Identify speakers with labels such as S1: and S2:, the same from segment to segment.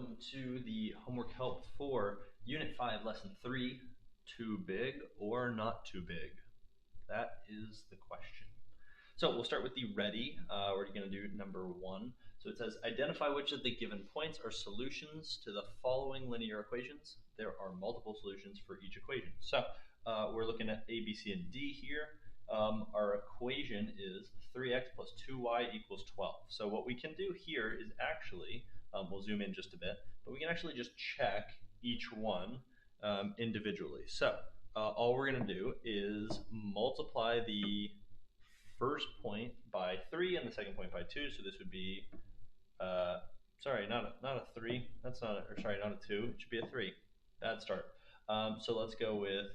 S1: welcome to the homework help for Unit 5, Lesson 3, Too Big or Not Too Big? That is the question. So we'll start with the ready. We're going to do number 1. So it says, identify which of the given points are solutions to the following linear equations. There are multiple solutions for each equation. So we're looking at A, B, C, and D here. Our equation is 3x plus 2y equals 12. So what we can do here is actually, we'll zoom in just a bit, but we can actually just check each one individually. So all we're going to do is multiply the first point by 3 and the second point by 2. So this would be, sorry, not a 3. That's not a, or sorry, not a 2. It should be a 3. Bad start. So let's go with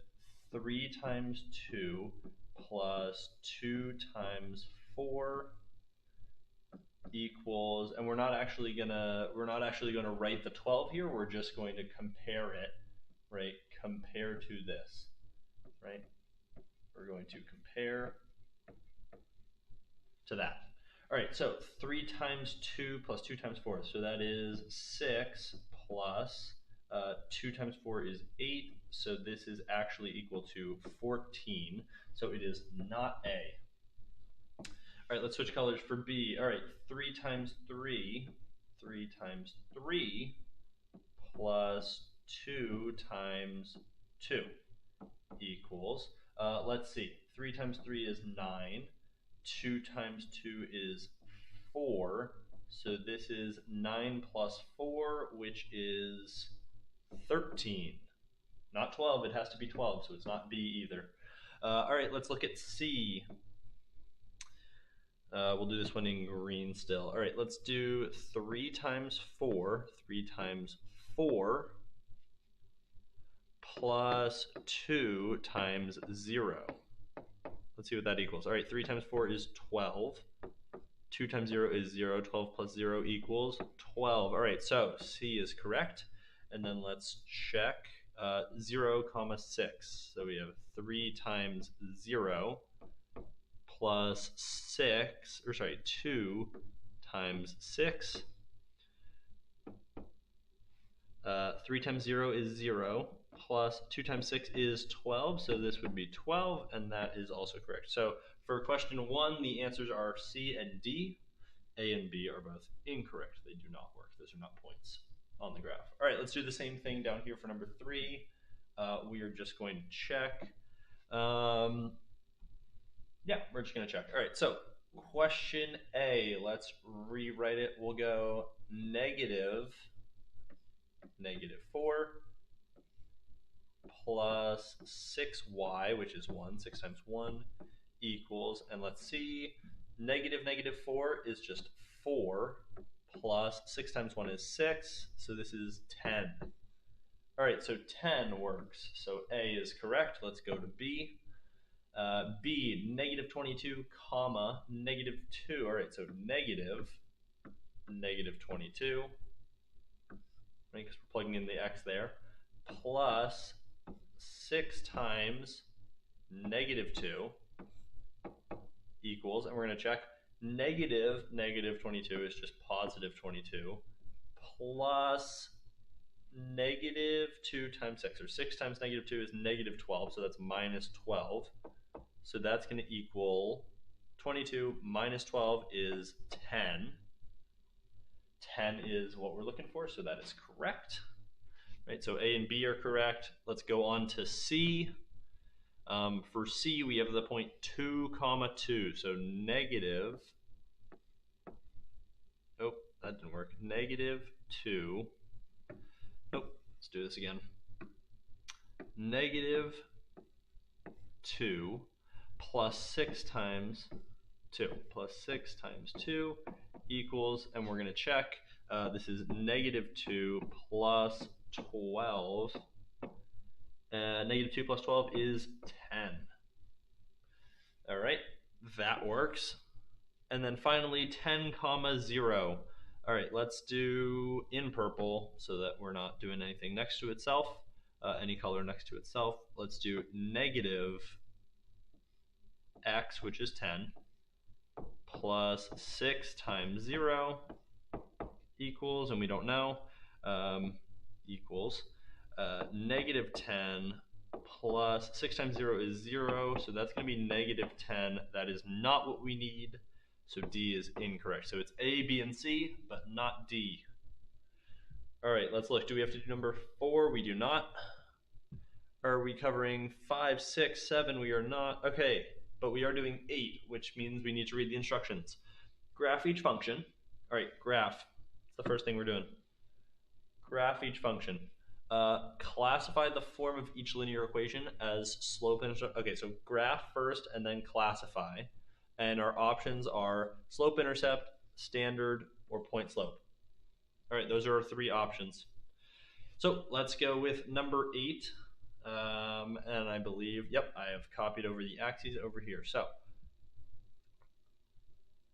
S1: 3 times 2 plus 2 times 4 equals, and we're not actually gonna write the 12 here. We're just going to compare it, right? Compare to this, right? We're going to compare to that. All right, so 3 times 2 plus 2 times 4. So that is 6 plus 2 times 4 is 8. So this is actually equal to 14. So it is not A. All right, let's switch colors for B. All right, 3 times 3 plus 2 times 2 equals, let's see, 3 times 3 is 9. 2 times 2 is 4. So this is 9 plus 4, which is 13. Not 12, it has to be 12, so it's not B either. All right, let's look at C. We'll do this one in green still. All right, let's do 3 times 4. 3 times 4 plus 2 times 0. Let's see what that equals. All right, 3 times 4 is 12. 2 times 0 is 0. 12 plus 0 equals 12. All right, so C is correct. And then let's check 0, 6. So we have 3 times 0 plus 6, or sorry, 2 times 6. 3 times 0 is 0, plus 2 times 6 is 12, so this would be 12, and that is also correct. So for question 1, the answers are C and D. A and B are both incorrect. They do not work. Those are not points on the graph. All right, let's do the same thing down here for number 3. We are just going to check. Yeah, we're just going to check. All right, so question A, let's rewrite it. We'll go negative 4 plus 6y, which is 1, 6 times 1 equals, and let's see, negative 4 is just 4 plus 6 times 1 is 6, so this is 10. All right, so 10 works, so A is correct. Let's go to B. B, negative 22, comma, negative 2. All right, so negative 22, right, because we're plugging in the x there, plus 6 times negative 2 equals, and we're going to check, negative 22 is just positive 22, plus negative 2 times 6, or 6 times negative 2 is negative 12, so that's minus 12. So that's going to equal 22 minus 12 is 10. 10 is what we're looking for, so that is correct. Right, so A and B are correct. Let's go on to C. For C, we have the point 2, 2. So negative, oh, that didn't work. Negative 2, nope, let's do this again. Negative 2 plus 6 times 2, plus 6 times 2 equals, and we're going to check, this is negative 2 plus 12. Negative 2 plus 12 is 10. All right, that works. And then finally, 10, 0. All right, let's do in purple so that we're not doing anything next to itself, any color next to itself. Let's do negative x, which is 10, plus 6 times 0 equals, and we don't know, equals negative 10 plus 6 times 0 is 0, so that's going to be negative 10. That is not what we need, so D is incorrect. So it's A, B, and C, but not D. All right, let's look. Do we have to do number 4? We do not. Are we covering 5, 6, 7? We are not. Okay, but we are doing 8, which means we need to read the instructions. Graph each function. All right, graph. It's the first thing we're doing. Graph each function. Classify the form of each linear equation as slope intercept. Okay, so graph first and then classify. And our options are slope intercept, standard, or point slope. All right, those are our 3 options. So let's go with number 8. And I believe, yep, I have copied over the axes over here. So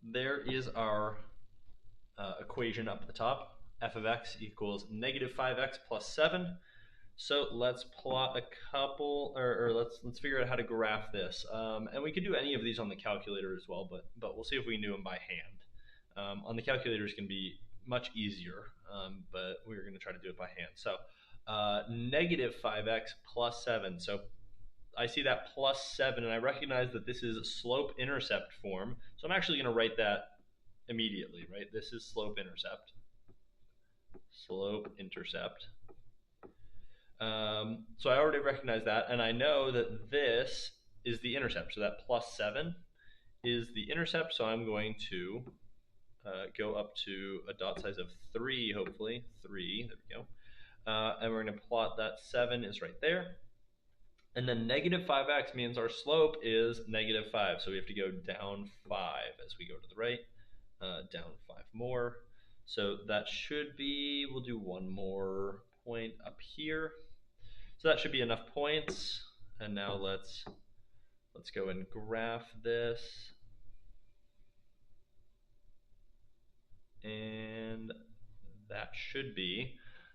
S1: there is our equation up at the top. F of x equals negative 5x plus 7. So let's plot a couple, or let's figure out how to graph this. And we could do any of these on the calculator as well, but we'll see if we can do them by hand. On the calculator is going to be much easier, but we're going to try to do it by hand. So negative 5x plus 7. So I see that plus 7, and I recognize that this is slope-intercept form. So I'm actually going to write that immediately, right? This is slope-intercept. Slope-intercept. So I already recognize that, and I know that this is the intercept. So that plus 7 is the intercept, so I'm going to go up to a dot size of 3, hopefully. 3, there we go. And we're going to plot that 7 is right there. And then negative 5x means our slope is negative 5. So we have to go down 5 as we go to the right. Down 5 more. So that should be, we'll do one more point up here. So that should be enough points. And now let's go and graph this. And that should be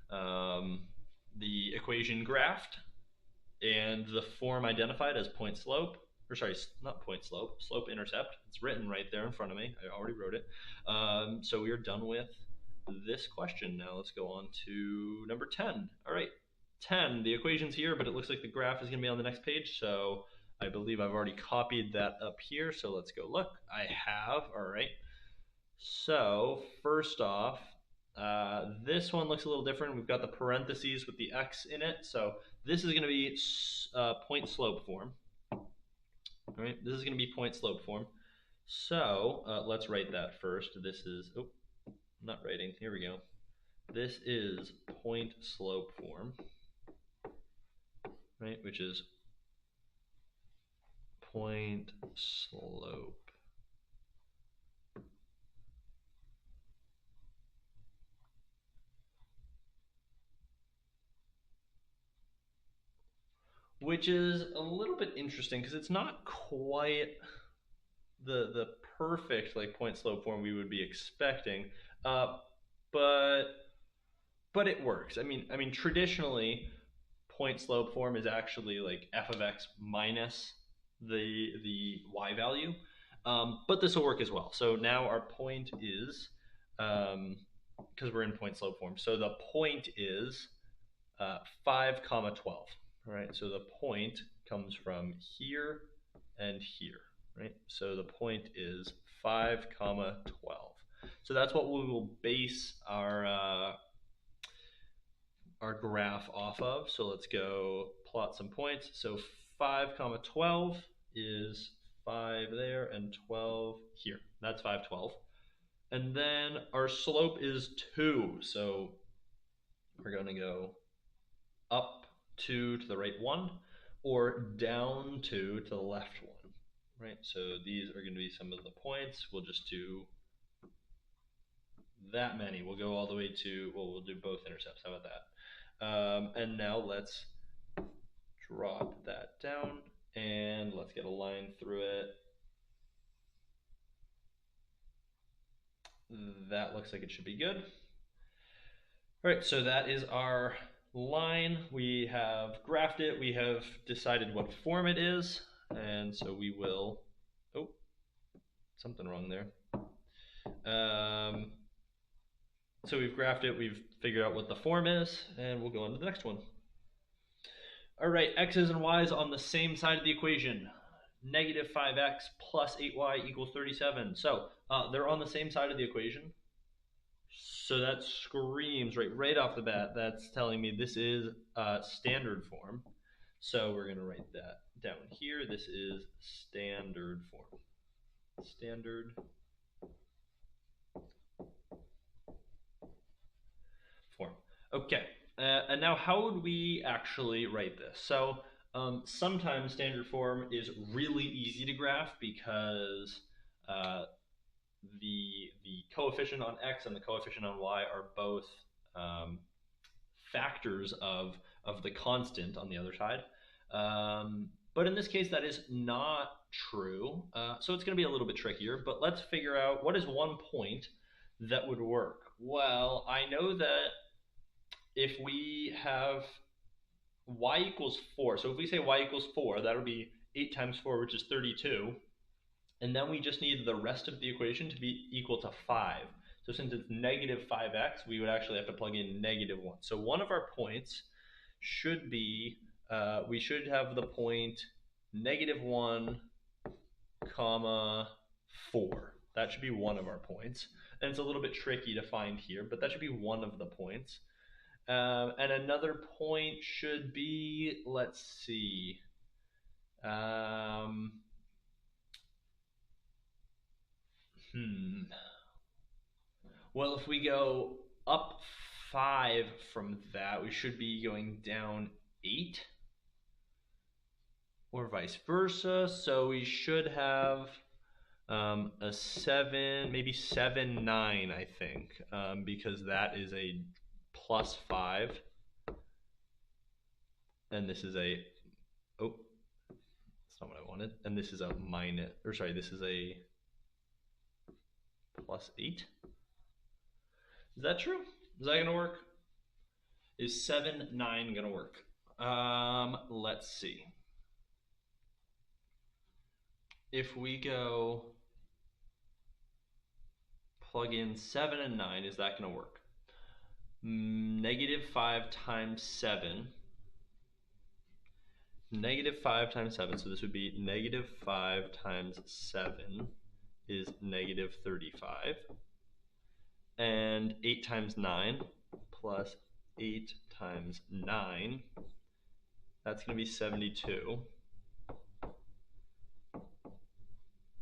S1: the equation graphed and the form identified as point slope, or sorry, not point slope, slope intercept. It's written right there in front of me. I already wrote it. So we are done with this question. Now let's go on to number 10. All right, 10, the equation's here, but it looks like the graph is going to be on the next page. So I believe I've already copied that up here. So let's go look. I have, all right. So first off, this one looks a little different. We've got the parentheses with the x in it. So this is going to be point slope form. All right, this is going to be point slope form. So let's write that first. This is, oh, I'm not writing. Here we go. This is point slope form, right? Which is point slope. Which is a little bit interesting because it's not quite the perfect like point slope form we would be expecting, but it works. I mean traditionally point slope form is actually like f of x minus the y value, but this will work as well. So now our point is, because we're in point slope form, so the point is 5 comma 12. All right, so the point comes from here and here, right? So the point is 5 comma 12. So that's what we will base our graph off of. So let's go plot some points. So 5 comma 12 is 5 there and 12 here. That's 5, 12. And then our slope is 2. So we're going to go up 2 to the right 1, or down 2 to the left 1, right? So these are going to be some of the points. We'll just do that many. We'll go all the way to, well, we'll do both intercepts. How about that? And now let's drop that down, and let's get a line through it. That looks like it should be good. All right, so that is our line. We have graphed it. We have decided what form it is, and so we will, oh, something wrong there. So we've graphed it, we've figured out what the form is, and we'll go on to the next one. All right, x's and y's on the same side of the equation. Negative 5x plus 8y equals 37. So they're on the same side of the equation. So that screams right off the bat, that's telling me this is standard form. So we're going to write that down here. This is standard form. Standard form. Okay. And now how would we actually write this? So sometimes standard form is really easy to graph because the coefficient on x and the coefficient on y are both factors of the constant on the other side. But in this case, that is not true. So it's going to be a little bit trickier, but let's figure out what is one point that would work. Well, I know that if we have y equals 4, so if we say y equals 4, that'll be 8 times 4, which is 32. And then we just need the rest of the equation to be equal to 5. So since it's negative 5x, we would actually have to plug in negative 1. So one of our points should be, we should have the point negative 1, comma 4. That should be one of our points. And it's a little bit tricky to find here, but that should be one of the points. And another point should be, let's see, well, if we go up 5 from that, we should be going down 8, or vice versa. So we should have a 7, maybe 7, 9, I think, because that is a plus 5, and this is a, oh, that's not what I wanted, and this is a minus, or sorry, this is a plus 8. Is that true? Is that gonna work? Is 7, 9 gonna work? Let's see. If we go plug in 7 and 9, is that gonna work? Negative 5 times 7. Negative 5 times 7, so this would be negative 5 times 7 is negative 35. And 8 times 9 plus 8 times 9, that's going to be 72.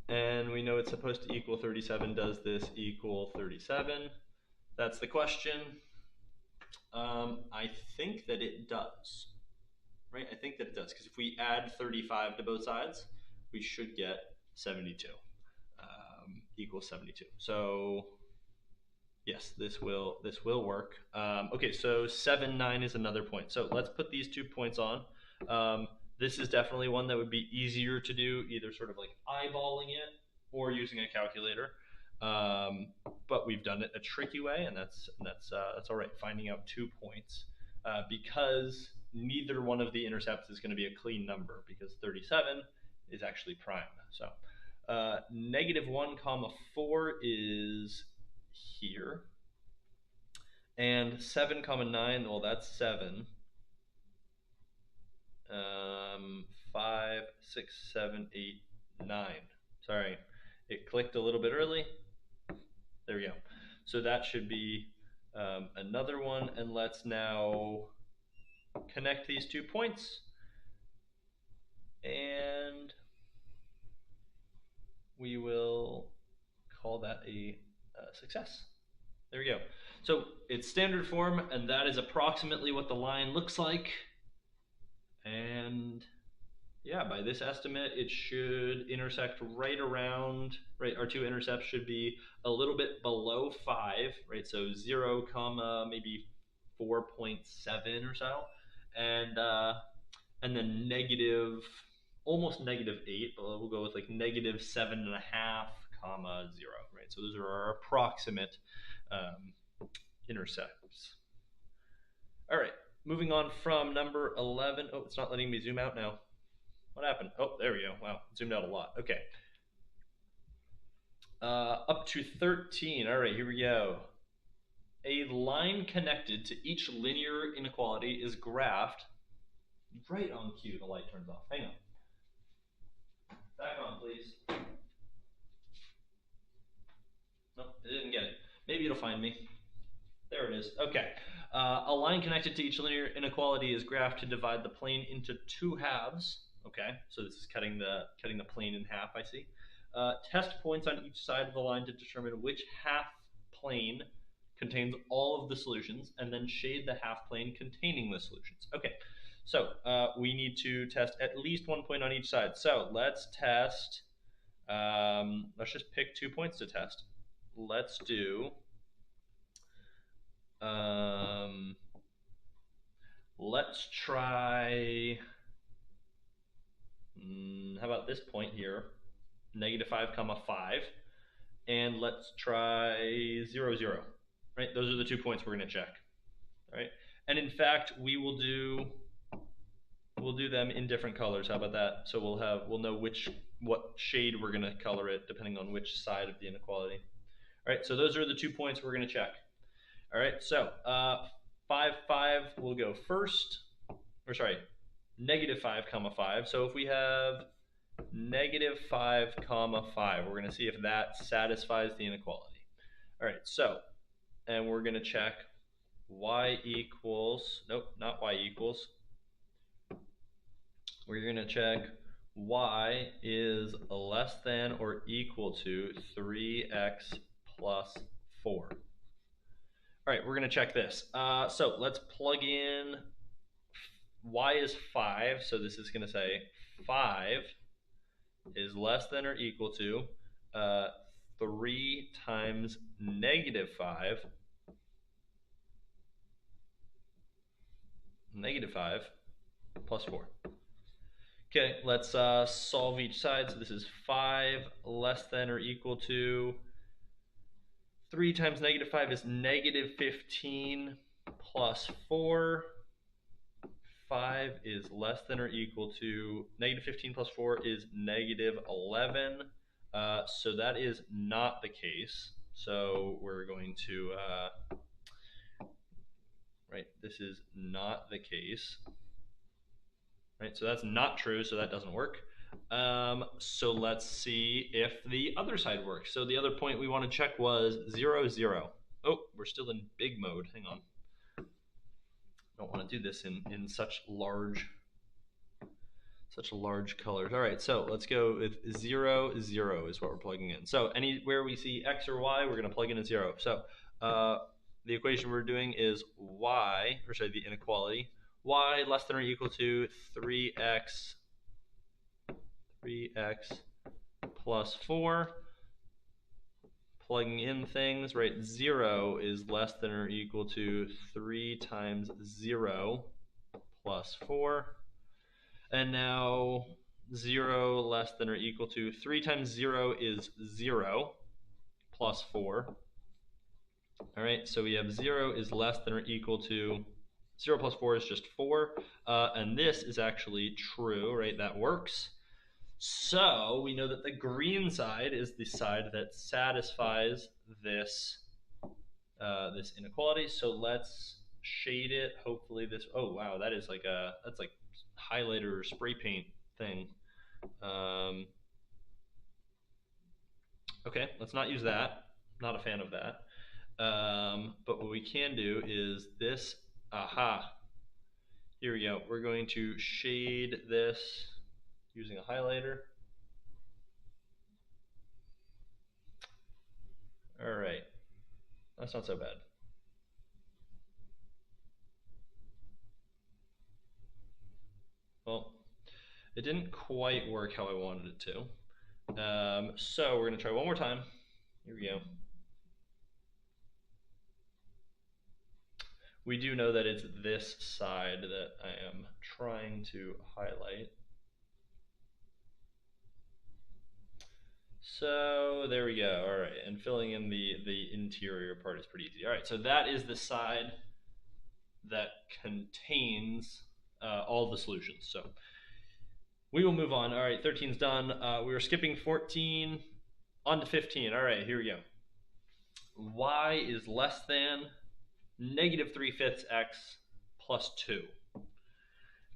S1: And we know it's supposed to equal 37. Does this equal 37? That's the question. I think that it does. Right? I think that it does, because if we add 35 to both sides, we should get 72 equals 72. So yes, this will work. Okay, so 7, 9 is another point. So let's put these 2 points on. This is definitely one that would be easier to do, either sort of like eyeballing it or using a calculator. But we've done it a tricky way, and that's all right. Finding out 2 points because neither one of the intercepts is going to be a clean number, because 37 is actually prime. So negative 1 comma 4 is here, and 7 comma 9, well, that's 7. 5, 6, 7, 8, 9. Sorry, it clicked a little bit early. There we go. So that should be another one, and let's now connect these 2 points, and we will call that a success. There we go. So it's standard form, and that is approximately what the line looks like. And yeah, by this estimate, it should intersect right around, right, our 2 intercepts should be a little bit below 5, right? So 0, comma, maybe 4.7 or so. And then negative, almost negative 8, but we'll go with like negative 7.5, comma 0, right? So those are our approximate intercepts. All right, moving on from number 11. Oh, it's not letting me zoom out now. What happened? Oh, there we go. Wow, zoomed out a lot. Okay. Up to 13. All right, here we go. A line connected to each linear inequality is graphed. Right on cue, the light turns off. Hang on. Back on, please. Nope, it didn't get it. Maybe it'll find me. There it is. Okay. A line connected to each linear inequality is graphed to divide the plane into two halves. Okay, so this is cutting the plane in half, I see. Test points on each side of the line to determine which half plane contains all of the solutions, and then shade the half plane containing the solutions. Okay, so we need to test at least 1 point on each side. So let's test, let's just pick 2 points to test. Let's do, let's try, how about this point here, -5, 5, and let's try 0, 0, right? Those are the 2 points we're going to check, all right? And in fact, we'll do them in different colors. How about that? So we'll know what shade we're going to color it depending on which side of the inequality. All right, so those are the 2 points we're going to check. All right, so 5, 5 will go first, or sorry, -5, 5. So if we have -5, 5, we're going to see if that satisfies the inequality. All right, so, and we're going to check y equals, nope, not y equals. We're going to check y is less than or equal to 3x plus 4. All right, we're going to check this. So let's plug in, y is 5, so this is going to say 5 is less than or equal to 3 times -5, -5 plus 4. Okay, let's solve each side. So this is 5 less than or equal to 3 times -5 is -15 plus 4. 5 is less than or equal to -15 plus 4 is -11. So that is not the case. So we're going to, right, this is not the case. Right, so that's not true, so that doesn't work. So let's see if the other side works. So the other point we want to check was 0, 0. Oh, we're still in big mode. Hang on. Don't want to do this in such large colors. All right, so let's go with 0, 0 is what we're plugging in. So anywhere we see x or y, we're going to plug in a 0. So the equation we're doing is y, or sorry, the inequality, y less than or equal to 3x plus 4. Plugging in things, right? 0 is less than or equal to 3 times 0 plus 4. And now 0 less than or equal to 3 times 0 is 0 plus 4. All right, so we have 0 is less than or equal to 0 plus 4 is just 4. And this is actually true, right? That works. So we know that the green side is the side that satisfies this this inequality. So let's shade it. Hopefully this. Oh wow, that is like that's like highlighter or spray paint thing. Okay, let's not use that. Not a fan of that. But what we can do is this. Aha. Here we go. We're going to shade this using a highlighter. All right, that's not so bad. Well, it didn't quite work how I wanted it to. So we're gonna try one more time. Here we go. We do know that it's this side that I am trying to highlight. So there we go. All right, and filling in the interior part is pretty easy. All right, so that is the side that contains all the solutions. So we will move on. All right, 13's done. We were skipping 14 on to 15. All right, here we go. Y is less than negative 3/5 x plus 2.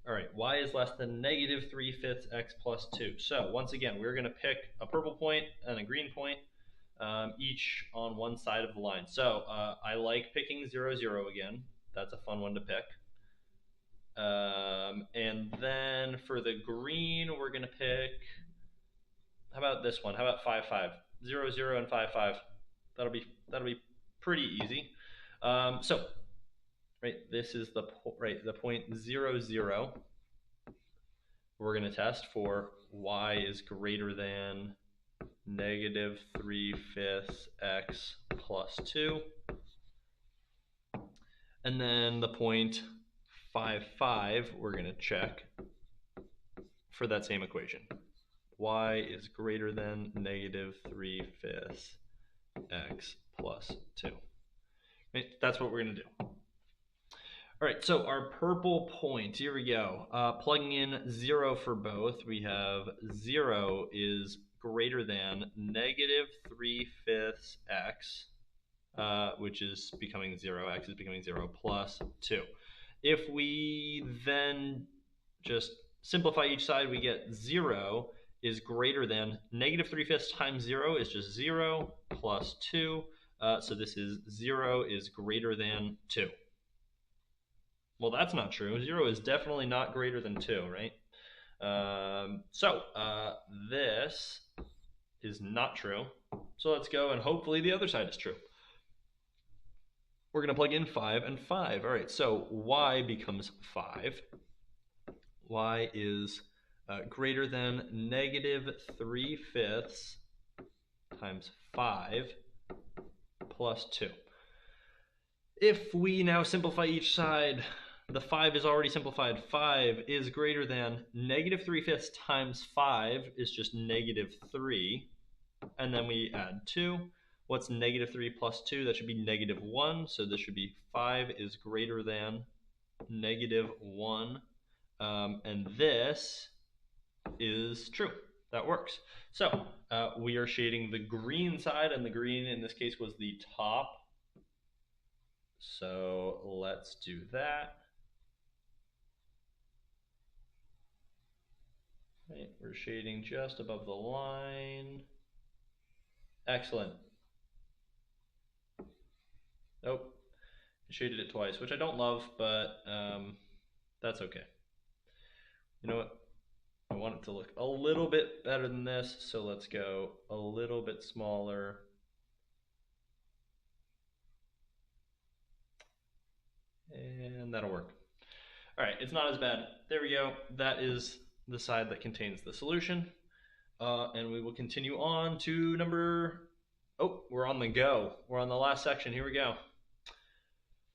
S1: All right, y is less than negative 3/5 x plus 2. So once again, we're going to pick a purple point and a green point, each on one side of the line. So I like picking 0, 0 again. That's a fun one to pick. And then for the green, we're going to pick, how about this one? How about 5, 5? 0, 0, and 5, 5. That'll be pretty easy. So right, this is the point 0, 0. We're going to test for y is greater than negative 3/5 x plus 2. And then the point 5, 5, we're going to check for that same equation. Y is greater than negative 3/5 x plus 2. Right? That's what we're going to do. All right, so our purple point, here we go. Plugging in 0 for both, we have 0 is greater than negative 3/5 x, which is becoming 0, x is becoming 0, plus 2. If we then just simplify each side, we get 0 is greater than negative 3/5 times 0 is just 0 plus 2. So this is 0 is greater than 2. Well, that's not true. 0 is definitely not greater than 2, right? So this is not true. So let's go, and hopefully the other side is true. We're going to plug in 5 and 5. All right, so y becomes 5. Y is greater than negative 3/5 times 5 plus 2. If we now simplify each side, the 5 is already simplified. 5 is greater than negative 3/5 times 5 is just negative 3. And then we add 2. What's negative 3 plus 2? That should be negative 1. So this should be 5 is greater than negative 1. And this is true. That works. So we are shading the green side, and the green in this case was the top. So let's do that. Right, we're shading just above the line. Excellent. Nope, I shaded it twice, which I don't love, but that's okay. You know what? I want it to look a little bit better than this, so let's go a little bit smaller. And that'll work. All right, it's not as bad. There we go. That is the side that contains the solution. And we will continue on to we're on the go. We're on the last section. Here we go.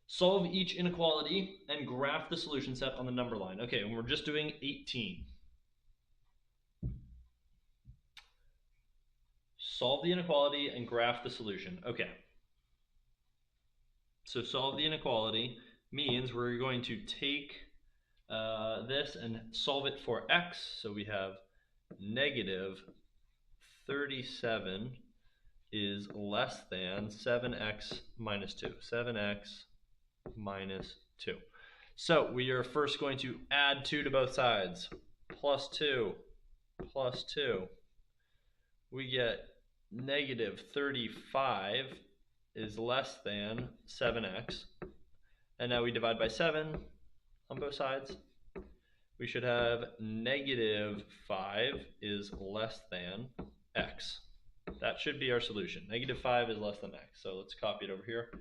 S1: Solve each inequality and graph the solution set on the number line. Okay, and we're just doing 18. Solve the inequality and graph the solution. Okay. So solve the inequality means we're going to take this and solve it for x. So we have negative 37 is less than 7x minus 2. 7x minus 2. So we are first going to add 2 to both sides. Plus 2 plus 2. We get negative 35 is less than 7x. And now we divide by 7 on both sides. We should have negative 5 is less than x. That should be our solution. Negative 5 is less than x. So let's copy it over here.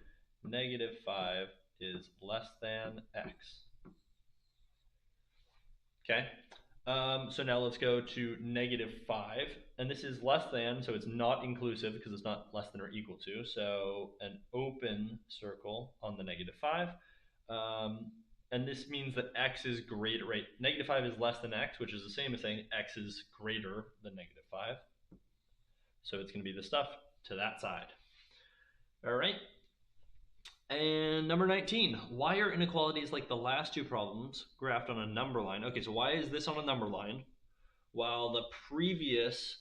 S1: Negative 5 is less than x. Okay. So now let's go to negative 5. And this is less than, so it's not inclusive because it's not less than or equal to. So an open circle on the negative 5. And this means that x is greater, right? Negative 5 is less than x, which is the same as saying x is greater than negative 5. So it's going to be the stuff to that side. All right. And number 19, why are inequalities like the last two problems graphed on a number line? Okay, so why is this on a number line while the previous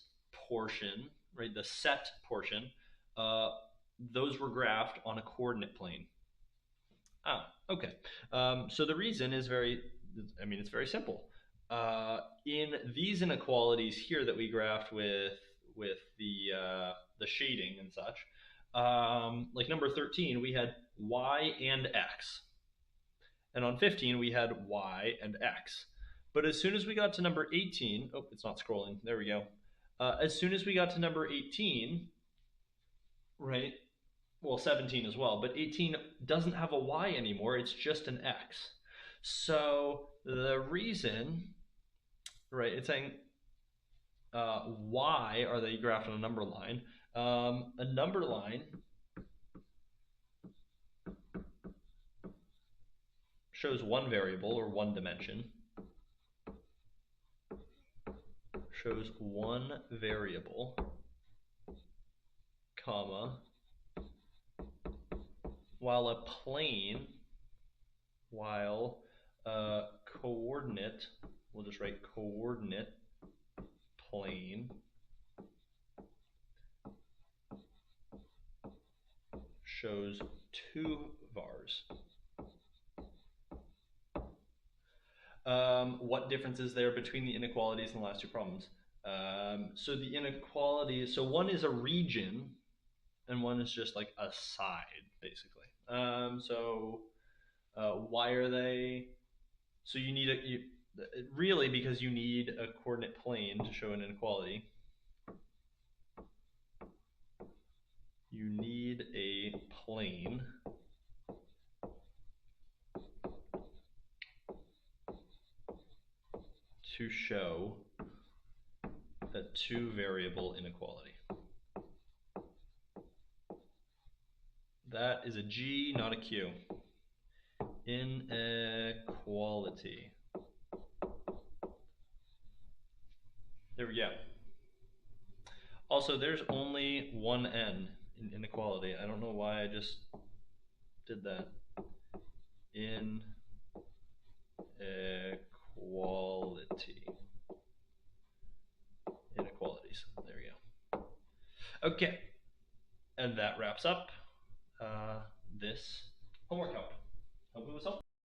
S1: portion, right, the set portion, those were graphed on a coordinate plane? Okay. So the reason is it's very simple. In these inequalities here that we graphed with the shading and such, like number 13, we had y and x, and on 15 we had y and x. But as soon as we got to number 18, oh, it's not scrolling. There we go. As soon as we got to number 18, right? Well, 17 as well, but 18 doesn't have a y anymore. It's just an x. So the reason, right, it's saying y are they graphed on a number line. A number line shows one variable or one dimension, shows one variable, comma, while a plane, while coordinate, we'll just write coordinate plane shows two vars. What difference is there between the inequalities in the last two problems? So the inequalities, so one is a region and one is just like a side, basically. Why are they? So you need really, because you need a coordinate plane to show an inequality. You need a plane to show a two-variable inequality. That is a G, not a Q. Inequality. There we go. Also, there's only one N in inequality. I don't know why I just did that. Inequality. Inequalities. There we go. Okay. And that wraps up this homework help. Hope it was helpful.